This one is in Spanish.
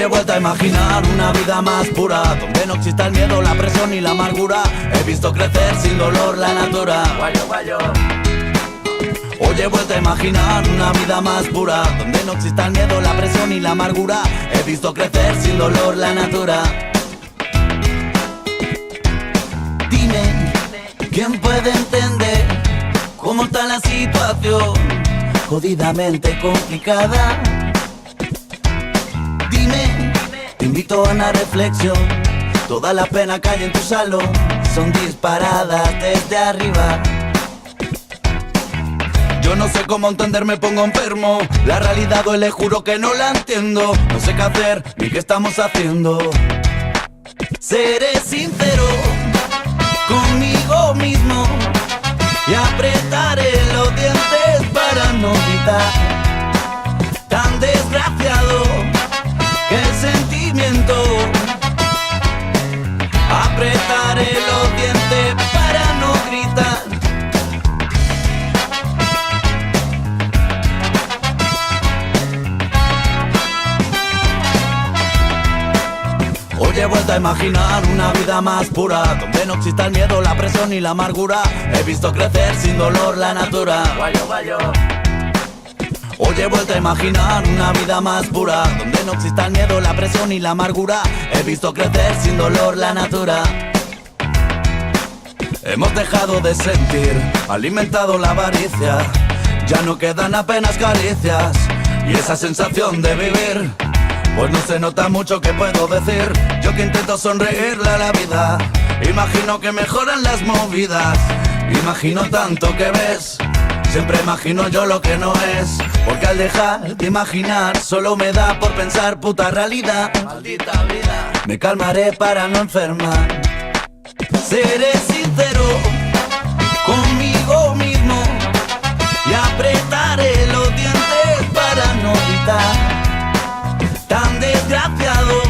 he vuelto a imaginar una vida más pura, donde no exista el miedo, la presión y la amargura. He visto crecer sin dolor la natura. Guayo, guayo. Hoy he vuelto a imaginar una vida más pura, donde no exista el miedo, la presión y la amargura. He visto crecer sin dolor la natura. Dime, ¿quién puede entender cómo está la situación jodidamente complicada? Dime, te invito a una reflexión. Toda la pena que hay en tu salón son disparadas desde arriba. Yo no sé cómo entender, me pongo enfermo. La realidad duele, juro que no la entiendo. No sé qué hacer ni qué estamos haciendo. Seré sincero conmigo mismo y apretaré los dientes para no gritar. Tan desgraciado que el sentimiento. Apretaré los dientes para no gritar. Hoy he vuelto a imaginar una vida más pura, donde no exista el miedo, la presión y la amargura. He visto crecer sin dolor la natura. Guayo, guayo. Hoy he vuelto a imaginar una vida más pura, donde no exista el miedo, la presión y la amargura. He visto crecer sin dolor la natura. Hemos dejado de sentir, alimentado la avaricia. Ya no quedan apenas caricias y esa sensación de vivir, pues no se nota mucho, que puedo decir. Yo que intento sonreírle a la vida, imagino que mejoran las movidas. Imagino tanto que ves, siempre imagino yo lo que no es. Porque al dejar de imaginar, solo me da por pensar puta realidad. Maldita vida. Me calmaré para no enfermar. Seré sincero conmigo mismo y apretaré los dientes para no gritar. Tan desgraciado